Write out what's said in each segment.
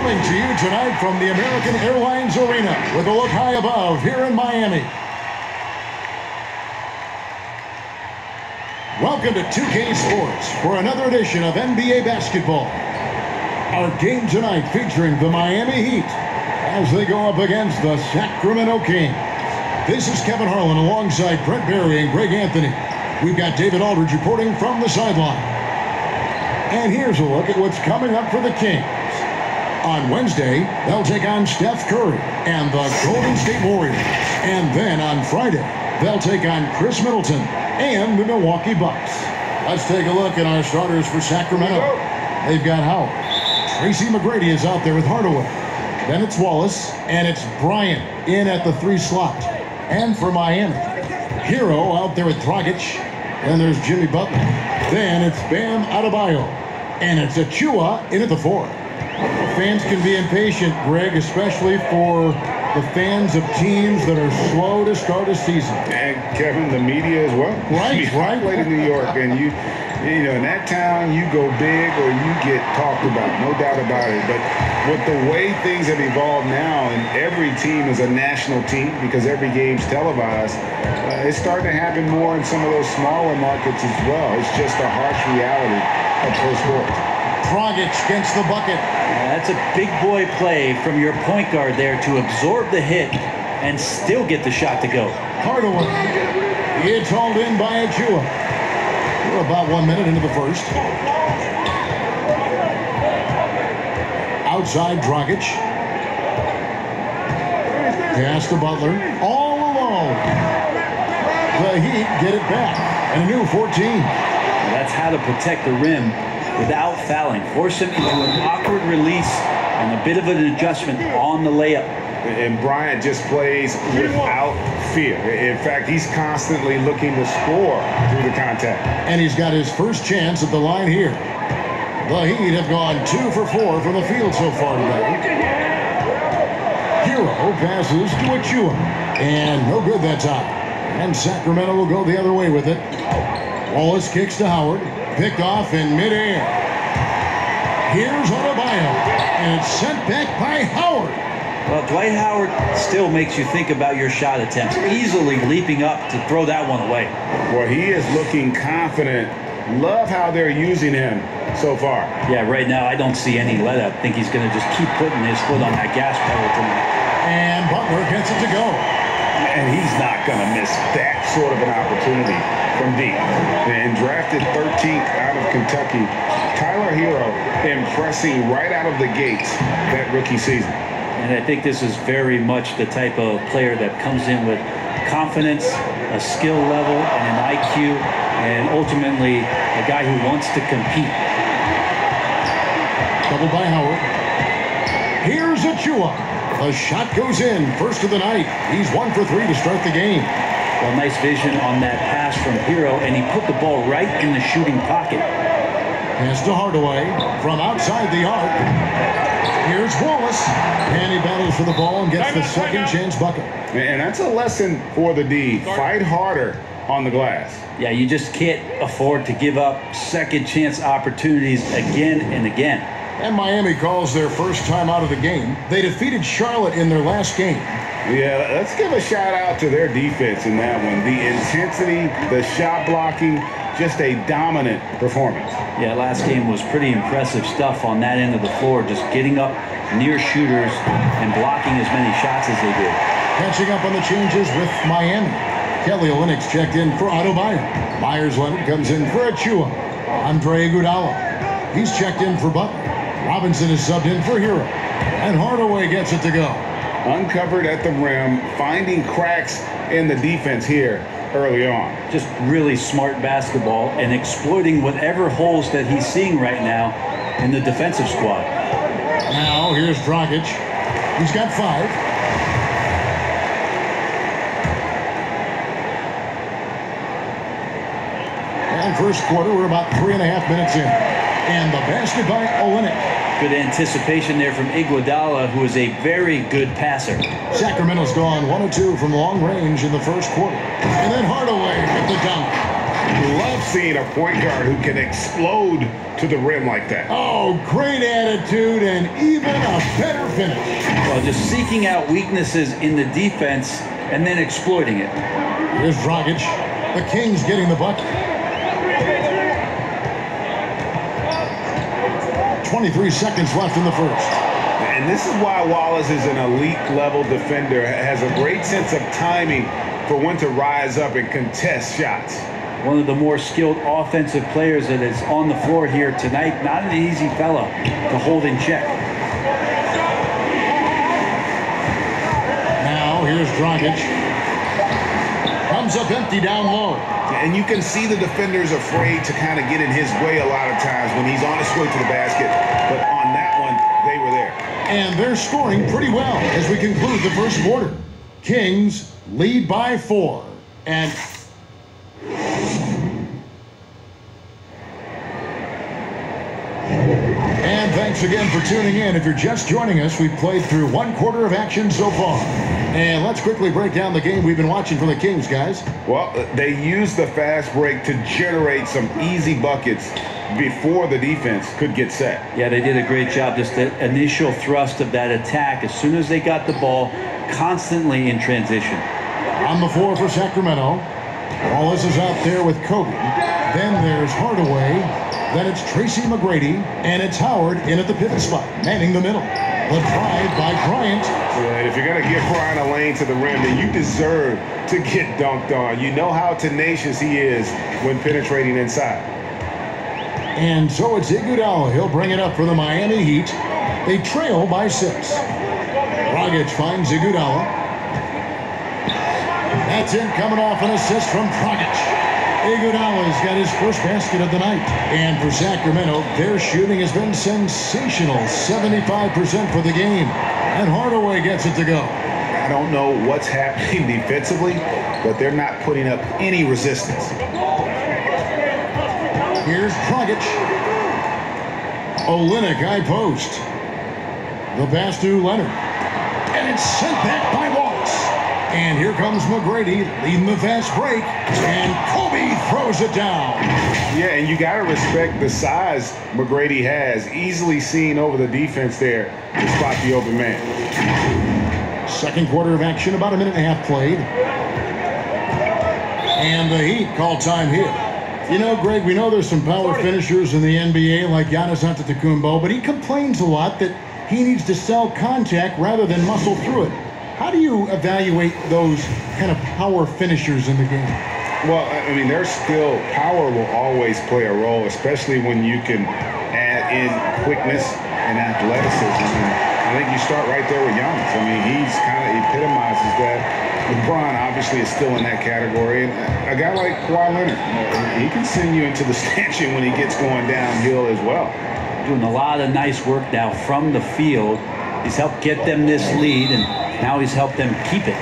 Coming to you tonight from the American Airlines Arena with a look high above here in Miami. Welcome to 2K Sports for another edition of NBA basketball. Our game tonight featuring the Miami Heat as they go up against the Sacramento Kings. This is Kevin Harlan alongside Brent Barry and Greg Anthony. We've got David Aldridge reporting from the sideline. And here's a look at what's coming up for the Kings. On Wednesday, they'll take on Steph Curry and the Golden State Warriors. And then on Friday, they'll take on Chris Middleton and the Milwaukee Bucks. Let's take a look at our starters for Sacramento. They've got Howard. Tracy McGrady is out there with Hardaway. Then it's Wallace, and it's Bryant in at the 3 slot. And for Miami, Hero out there with Dragic. Then there's Jimmy Butler. Then it's Bam Adebayo. And it's Achua in at the 4. Fans can be impatient, Greg, especially for the fans of teams that are slow to start a season. And Kevin, the media as well. Right, I played in New York, and you know, in that town, you go big or you get talked about, no doubt about it. But with the way things have evolved now, and every team is a national team because every game's televised, it's starting to happen more in some of those smaller markets as well. It's just a harsh reality of pro sports. Dragic gets the bucket. That's a big boy play from your point guard there to absorb the hit and still get the shot to go. Hardaway. It's hauled in by Achua. We're about 1 minute into the first. Outside Dragic. Pass to Butler. All alone. The Heat get it back. And a new 14. That's how to protect the rim without fouling. Force him into an awkward release and a bit of an adjustment on the layup. And Bryant just plays without fear. In fact, he's constantly looking to score through the contact. And he's got his first chance at the line here. The Heat have gone 2 for 4 from the field so far today. Hero passes to Achua. And no good that time. And Sacramento will go the other way with it. Wallace kicks to Howard. Picked off in midair. Here's Adebayo. And it's sent back by Howard. Well, Dwight Howard still makes you think about your shot attempts, easily leaping up to throw that one away. Well, he is looking confident. Love how they're using him so far. Yeah, right now I don't see any let up. I think he's going to just keep putting his foot on that gas pedal tonight. And Butler gets it to go. And he's not going to miss that sort of an opportunity from deep. And drafted 13th out of Kentucky, Tyler Hero impressing right out of the gates that rookie season. And I think this is very much the type of player that comes in with confidence, a skill level, and an IQ, and ultimately a guy who wants to compete. Doubled by Howard. Here's Achua. The shot goes in, first of the night. He's 1 for 3 to start the game. Well, nice vision on that pass from Hero, and he put the ball right in the shooting pocket. Pass to Hardaway from outside the arc. Here's Wallace, and he battles for the ball and gets the second chance bucket. And that's a lesson for the D. Fight harder on the glass. Yeah, you just can't afford to give up second chance opportunities again and again. And Miami calls their first time out of the game. They defeated Charlotte in their last game. Yeah, let's give a shout out to their defense in that one. The intensity, the shot blocking, just a dominant performance. Yeah, last game was pretty impressive stuff on that end of the floor, just getting up near shooters and blocking as many shots as they did. Catching up on the changes with Miami. Kelly Olynyk checked in for Adebayo. Myers Leonard comes in for Achua. Andre Iguodala. He's checked in for Butler. Robinson is subbed in for Hero. And Hardaway gets it to go. Uncovered at the rim, finding cracks in the defense here early on. Just really smart basketball and exploiting whatever holes that he's seeing right now in the defensive squad. Now here's Dragic. He's got 5. And first quarter, we're about 3.5 minutes in. And the basket by Olynyk. Good anticipation there from Iguodala, who is a very good passer. Sacramento's gone 1 of 2 from long range in the first quarter. And then Hardaway with the dunk. Love seeing a point guard who can explode to the rim like that. Oh, great attitude and even a better finish. Well, just seeking out weaknesses in the defense and then exploiting it. Here's Dragic. The Kings getting the bucket. 23 seconds left in the first. And this is why Wallace is an elite level defender, has a great sense of timing for when to rise up and contest shots. One of the more skilled offensive players that is on the floor here tonight. Not an easy fella to hold in check. Now here's Dragic. Comes up empty down low. And you can see the defenders afraid to kind of get in his way a lot of times when he's on his way to the basket. But on that one, they were there. And they're scoring pretty well as we conclude the first quarter. Kings lead by 4. And thanks again for tuning in. If you're just joining us, we've played through 1 quarter of action so far. And let's quickly break down the game we've been watching from the Kings, guys. Well, they used the fast break to generate some easy buckets before the defense could get set. Yeah, they did a great job. Just the initial thrust of that attack, as soon as they got the ball, constantly in transition. On the floor for Sacramento. Wallace is out there with Kobe. Then there's Hardaway. Then it's Tracy McGrady. And it's Howard in at the pivot spot, manning the middle. The drive by Bryant. Yeah, if you're going to give Bryant a lane to the rim, then you deserve to get dunked on. You know how tenacious he is when penetrating inside. And so it's Iguodala. He'll bring it up for the Miami Heat. They trail by 6. Dragic finds Iguodala. That's it, coming off an assist from Dragic. Iguodala's got his first basket of the night. And for Sacramento, their shooting has been sensational. 75% for the game. And Hardaway gets it to go. I don't know what's happening defensively, but they're not putting up any resistance. Here's Dragic. Olynyk high post. The pass to Leonard. And it's sent back by Wallace. And here comes McGrady leading the fast break. And Kobe throws it down. Yeah, and you got to respect the size McGrady has. Easily seen over the defense there to spot the open man. Second quarter of action, about a minute and a half played. And the Heat call time here. You know, Greg, we know there's some power finishers in the NBA like Giannis Antetokounmpo, but he complains a lot that he needs to sell contact rather than muscle through it. How do you evaluate those kind of power finishers in the game? Well, I mean, their skill, power will always play a role, especially when you can add in quickness and athleticism. And I think you start right there with Giannis. I mean, he's kind of epitomizes that. LeBron obviously is still in that category. And a guy like Kawhi Leonard, he can send you into the stanchion when he gets going downhill as well. Doing a lot of nice work now from the field. He's helped get them this lead, and now he's helped them keep it.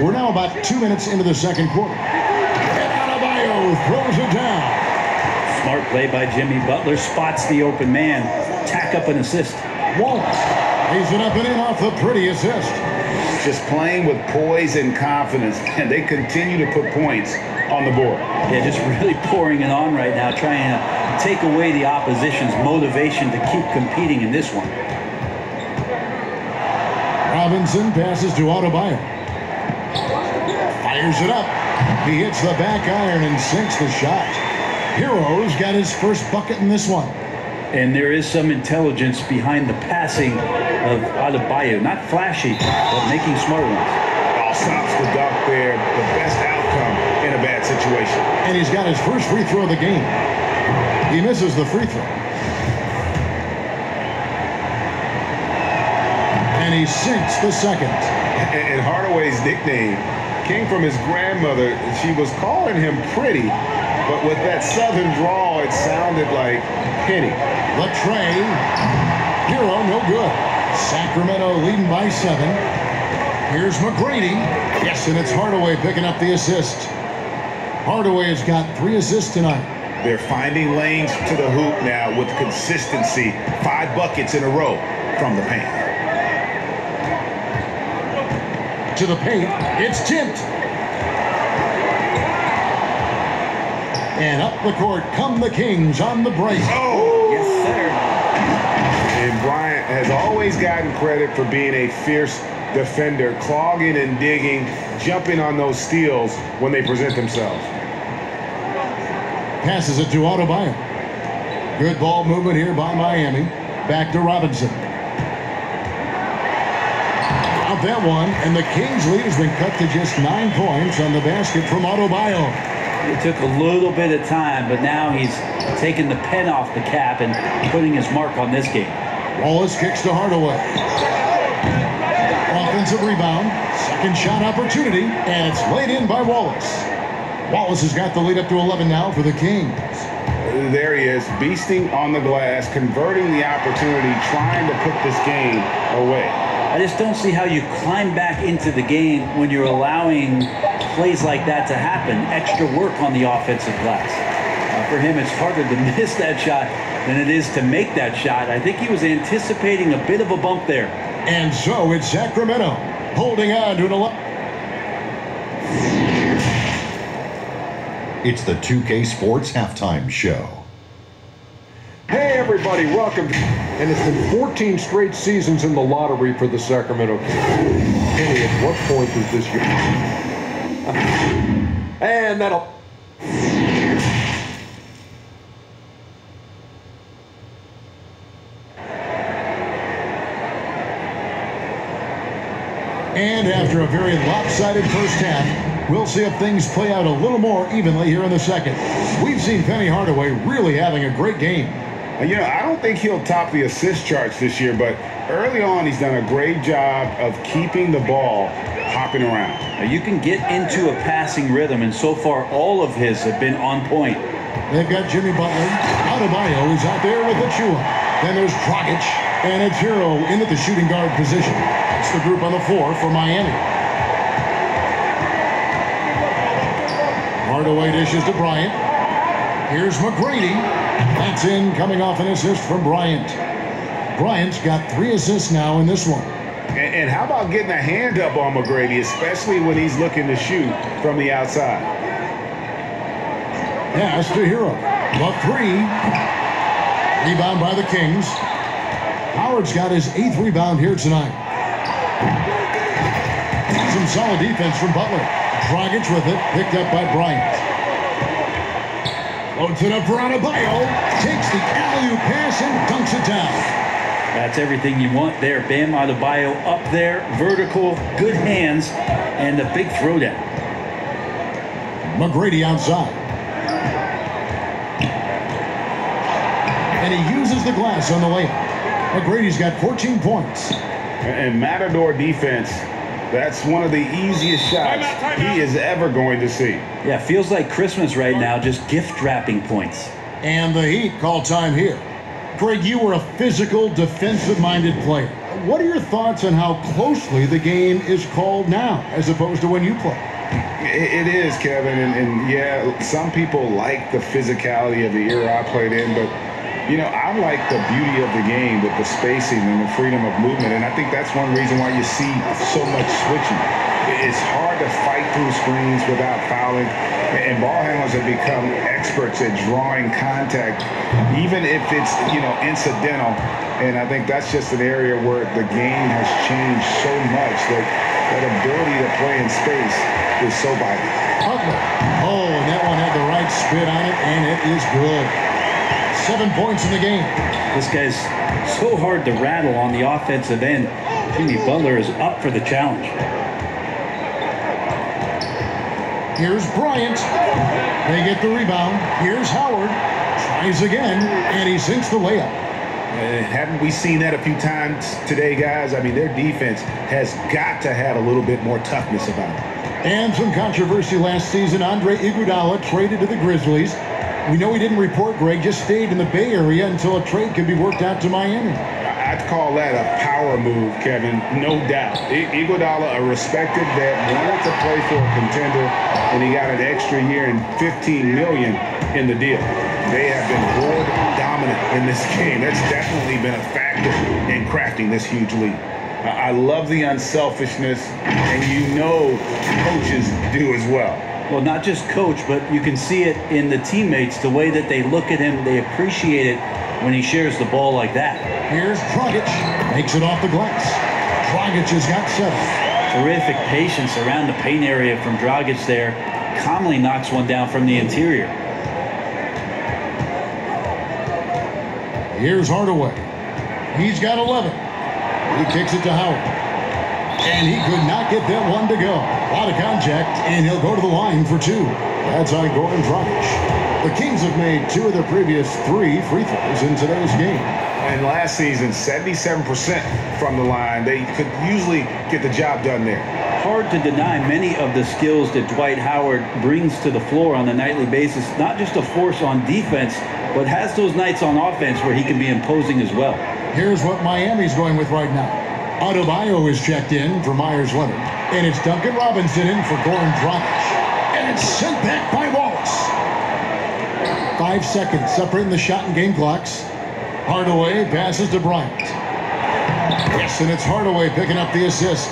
We're now about 2 minutes into the second quarter. And Adebayo throws it down. Smart play by Jimmy Butler. Spots the open man. Tack up an assist. Wallace lays it up and in off the pretty assist. Just playing with poise and confidence, and they continue to put points on the board. Yeah, just really pouring it on right now, trying to take away the opposition's motivation to keep competing in this one. Robinson passes to Adebayo. Fires it up. He hits the back iron and sinks the shot. Hero's got his first bucket in this one. And there is some intelligence behind the passing of Adebayo. Not flashy, but making smart ones. Ball stops the dunk there. The best outcome in a bad situation. And he's got his first free throw of the game. He misses the free throw. And he sinks the second. And Hardaway's nickname came from his grandmother. She was calling him pretty, but with that southern drawl, it sounded like Penny. Latrey. Hero, no good. Sacramento leading by 7. Here's McGrady. Yes, and it's Hardaway picking up the assist. Hardaway has got 3 assists tonight. They're finding lanes to the hoop now with consistency. 5 buckets in a row from the paint. to the paint. It's tipped. And up the court come the Kings on the break. Oh! Yes, sir. And Bryant has always gotten credit for being a fierce defender, clogging and digging, jumping on those steals when they present themselves. Passes it to Adebayo. Good ball movement here by Miami. Back to Robinson. Out that one, and the Kings' lead has been cut to just 9 points on the basket from Adebayo. It took a little bit of time, but now he's taking the pen off the cap and putting his mark on this game. Wallace kicks to Hardaway. Offensive rebound. Second shot opportunity, and it's laid in by Wallace. Wallace has got the lead up to 11 now for the Kings. There he is, beasting on the glass, converting the opportunity, trying to put this game away. I just don't see how you climb back into the game when you're allowing plays like that to happen. Extra work on the offensive glass. For him, it's harder to miss that shot than it is to make that shot. I think he was anticipating a bit of a bump there. And so it's Sacramento holding on to an 11. It's the 2K Sports Halftime Show. Hey everybody, welcome. And it's been 14 straight seasons in the lottery for the Sacramento Kings. Kenny, at what point is this year? And that'll... And after a very lopsided first half, we'll see if things play out a little more evenly here in the second. We've seen Penny Hardaway really having a great game. You know, I don't think he'll top the assist charts this year, but early on he's done a great job of keeping the ball hopping around. Now, you can get into a passing rhythm, and so far all of his have been on point. They've got Jimmy Butler. Adebayo is out there with Achua. Then there's Dragic, and it's Hero into the shooting guard position. It's the group on the floor for Miami. Hardaway dishes to Bryant. Here's McGrady. That's in, coming off an assist from Bryant. Bryant's got 3 assists now in this one. And how about getting a hand up on McGrady, especially when he's looking to shoot from the outside? Pass to Hero. The 3. Rebound by the Kings. Howard's got his 8th rebound here tonight. Some solid defense from Butler. Dragic with it, picked up by Bryant. Loads it up for Adebayo. Takes the alley-oop pass and dunks it down. That's everything you want there. Bam Adebayo up there, vertical, good hands, and the big throwdown. McGrady outside. And he uses the glass on the layup. McGrady's got 14 points. And Matador defense, that's one of the easiest shots he is ever going to see. Yeah, feels like Christmas right now, just gift wrapping points. And the Heat call time here. Greg, you were a physical, defensive-minded player. What are your thoughts on how closely the game is called now, as opposed to when you played? It is, Kevin, and yeah, some people like the physicality of the era I played in, but you know, I like the beauty of the game with the spacing and the freedom of movement, and I think that's one reason why you see so much switching. It's hard to fight through screens without fouling, and ball handlers have become experts at drawing contact, even if it's, you know, incidental, and I think that's just an area where the game has changed so much that that ability to play in space is so vital. Butler. Oh, and that one had the right spin on it, and it is good. 7 points in the game. This guy's so hard to rattle on the offensive end. Jimmy Butler is up for the challenge. Here's Bryant. They get the rebound. Here's Howard. Tries again, and he sinks the layup. Haven't we seen that a few times today, guys? I mean, their defense has got to have a little bit more toughness about it. And some controversy last season. Andre Iguodala traded to the Grizzlies. We know he didn't report, Greg, just stayed in the Bay Area until a trade could be worked out to Miami. I'd call that a power move, Kevin, no doubt. Iguodala, a respected vet, wanted to play for a contender, and he got an extra year and $15 million in the deal. They have been board dominant in this game. That's definitely been a factor in crafting this huge lead. I love the unselfishness, and coaches do as well. Well, not just coach, but you can see it in the teammates, the way that they look at him. They appreciate it when he shares the ball like that. Here's Dragic. Makes it off the glass. Dragic has got 7. Terrific patience around the paint area from Dragic there. Calmly knocks one down from the interior. Here's Hardaway. He's got 11. He kicks it to Howard. And he could not get that one to go. A lot of contact, and he'll go to the line for 2. That's on Goran Dragic. The Kings have made 2 of their previous 3 free throws in today's game. And last season, 77% from the line. They could usually get the job done there. Hard to deny many of the skills that Dwight Howard brings to the floor on a nightly basis. Not just a force on defense, but has those nights on offense where he can be imposing as well. Here's what Miami's going with right now. Adebayo is checked in for Myers Leonard. And it's Duncan Robinson in for Goran Dragic. And it's sent back by Wallace. 5 seconds separating the shot and game clocks. Hardaway passes to Bryant. Yes, and it's Hardaway picking up the assist.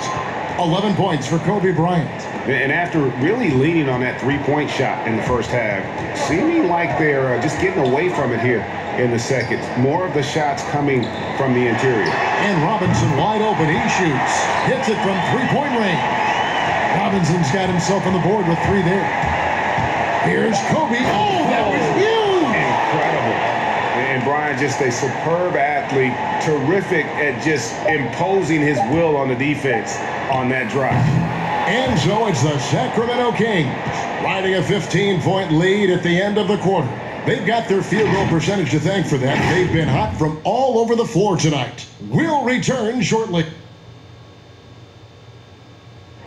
11 points for Kobe Bryant. And after really leaning on that three-point shot in the first half, seeming like they're just getting away from it here in the second. More of the shots coming from the interior. And Robinson wide open. He shoots. Hits it from three-point range. Robinson's got himself on the board with 3 there. Here's Kobe. Oh, that was huge! Incredible. And Bryant, just a superb athlete, terrific at just imposing his will on the defense on that drive. And so it's the Sacramento Kings riding a 15-point lead at the end of the quarter. They've got their field goal percentage to thank for that. They've been hot from all over the floor tonight. We'll return shortly.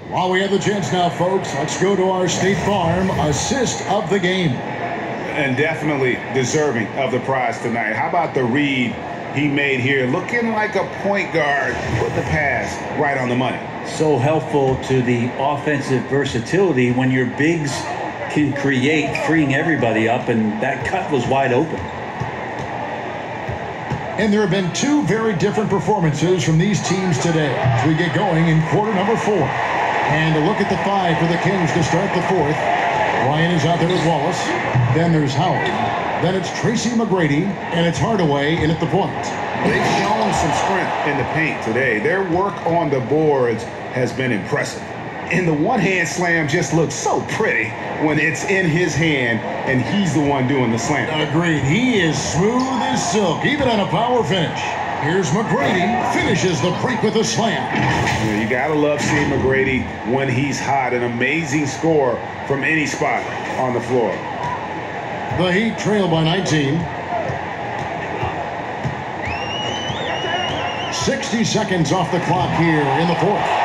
While we have the chance now, folks, let's go to our State Farm assist of the game. And definitely deserving of the prize tonight. How about the read he made here? Looking like a point guard. Put the pass right on the money. So helpful to the offensive versatility when your bigs can create, freeing everybody up, and that cut was wide open. And there have been 2 very different performances from these teams today as we get going in quarter number 4. And a look at the 5 for the Kings to start the 4th. Ryan is out there with Wallace. Then there's Howard. Then it's Tracy McGrady, and it's Hardaway in at the point. They've shown some strength in the paint today. Their work on the boards has been impressive. And the one-hand slam just looks so pretty when it's in his hand and he's the one doing the slam. Agreed. He is smooth as silk, even on a power finish. Here's McGrady, finishes the break with a slam. You gotta love seeing McGrady when he's hot. An amazing score from any spot on the floor. The Heat trail by 19. 60 seconds off the clock here in the 4th.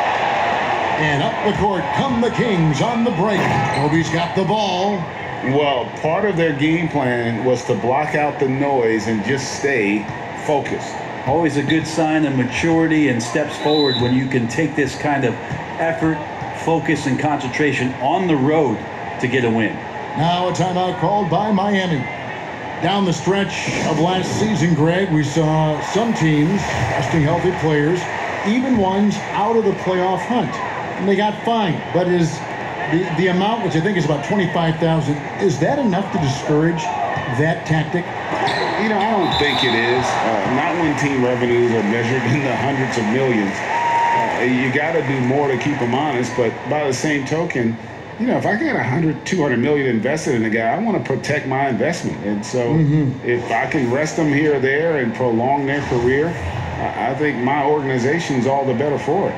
And up the court come the Kings on the break. Kobe's got the ball. Well, part of their game plan was to block out the noise and just stay focused. Always a good sign of maturity and steps forward when you can take this kind of effort, focus, and concentration on the road to get a win. Now a timeout called by Miami. Down the stretch of last season, Greg, we saw some teams resting healthy players, even ones out of the playoff hunt. And they got fined. But is the amount, which I think is about $25,000, is that enough to discourage that tactic? You know, I don't think it is. Not when team revenues are measured in the hundreds of millions. You got to do more to keep them honest. But by the same token, you know, if I get $100, $200 million invested in a guy, I want to protect my investment. And so if I can rest them here or there and prolong their career, I think my organization's all the better for it.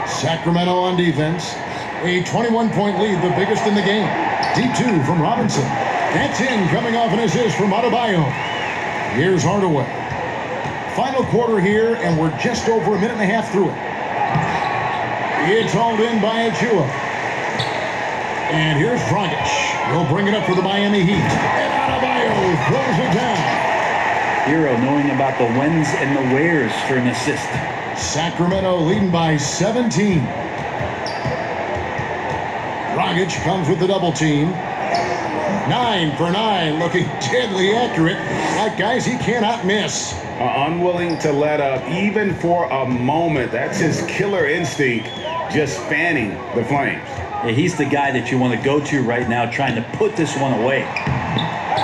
Sacramento on defense. A 21-point lead, the biggest in the game. Deep 2 from Robinson. That's in, coming off an assist from Adebayo. Here's Hardaway. Final quarter here, and we're just over a minute and a half through it. It's hauled in by Achua. And here's Dragic. He'll bring it up for the Miami Heat. And Adebayo throws it down. Hero knowing about the whens and the wheres for an assist. Sacramento leading by 17. Dragic comes with the double team. 9 for 9, looking deadly accurate. Like, guys, he cannot miss. Unwilling to let up, even for a moment. That's his killer instinct, just fanning the flames. Yeah, he's the guy that you want to go to right now, trying to put this one away.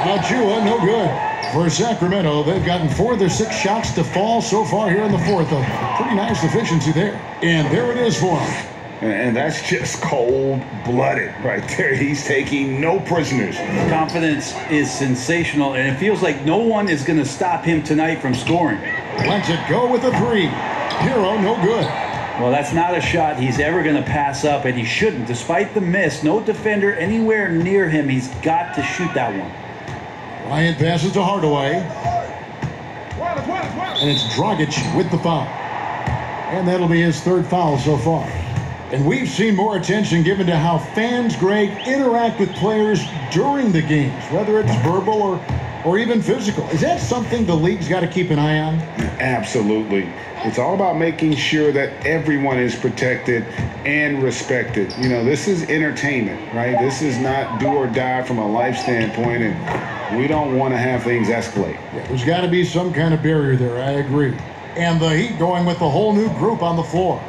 Alchua, no good. For Sacramento, they've gotten 4 of their 6 shots to fall so far here in the fourth. A pretty nice efficiency there. And there it is for him. And that's just cold-blooded right there. He's taking no prisoners. Confidence is sensational, and it feels like no one is going to stop him tonight from scoring. Lets it go with a 3. Hero, no good. Well, that's not a shot he's ever going to pass up, and he shouldn't. Despite the miss, no defender anywhere near him. He's got to shoot that one. Ryan passes to Hardaway. And it's Dragic with the foul. And that'll be his 3rd foul so far. And we've seen more attention given to how fans, Greg, interact with players during the games, whether it's verbal or even physical. Is that something the league's got to keep an eye on? Absolutely. It's all about making sure that everyone is protected and respected. You know, this is entertainment, right? This is not do or die from a life standpoint, and we don't want to have things escalate. Yeah, there's got to be some kind of barrier there, I agree. And the Heat going with the whole new group on the floor.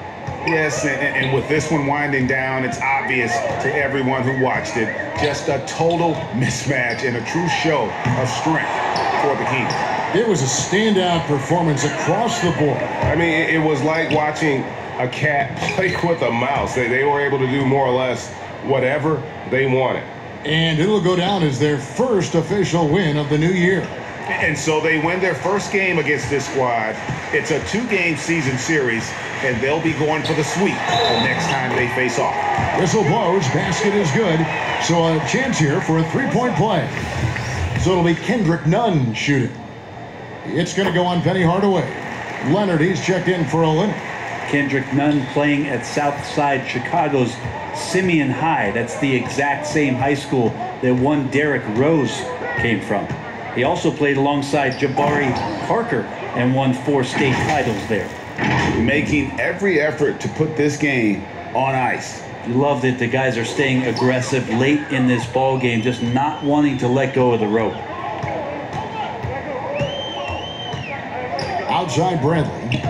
Yes, and with this one winding down, it's obvious to everyone who watched it, just a total mismatch and a true show of strength for the Kings. It was a standout performance across the board. I mean, it was like watching a cat play with a mouse. They were able to do more or less whatever they wanted. And it'll go down as their first official win of the new year. And so they win their first game against this squad. It's a 2-game season series, and they'll be going for the sweep the next time they face off. Whistle blows, basket is good. So a chance here for a 3-point play. So it'll be Kendrick Nunn shooting. It's going to go on Penny Hardaway. Leonard, he's checked in for a limit. Kendrick Nunn playing at Southside Chicago's Simeon High. That's the exact same high school that one Derrick Rose came from. He also played alongside Jabari Parker and won 4 state titles there. Making every effort to put this game on ice. You love that the guys are staying aggressive late in this ball game, just not wanting to let go of the rope. Outside Bradley.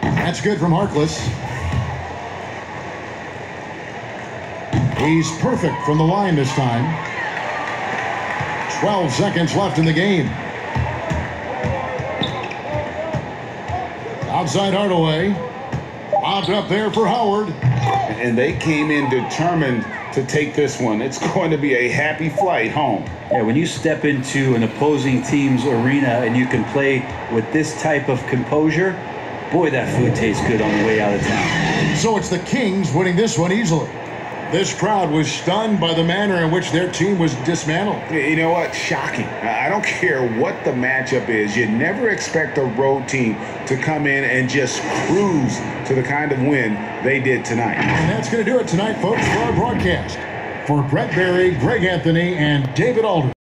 That's good from Harkless. He's perfect from the line this time. 12 seconds left in the game. Outside Hardaway. Lobbed up there for Howard. And they came in determined to take this one. It's going to be a happy flight home. Yeah, when you step into an opposing team's arena and you can play with this type of composure, boy, that food tastes good on the way out of town. So it's the Kings winning this one easily. This crowd was stunned by the manner in which their team was dismantled. You know what? Shocking. I don't care what the matchup is. You never expect a road team to come in and just cruise to the kind of win they did tonight. And that's going to do it tonight, folks, for our broadcast. For Brett Berry, Greg Anthony, and David Aldridge.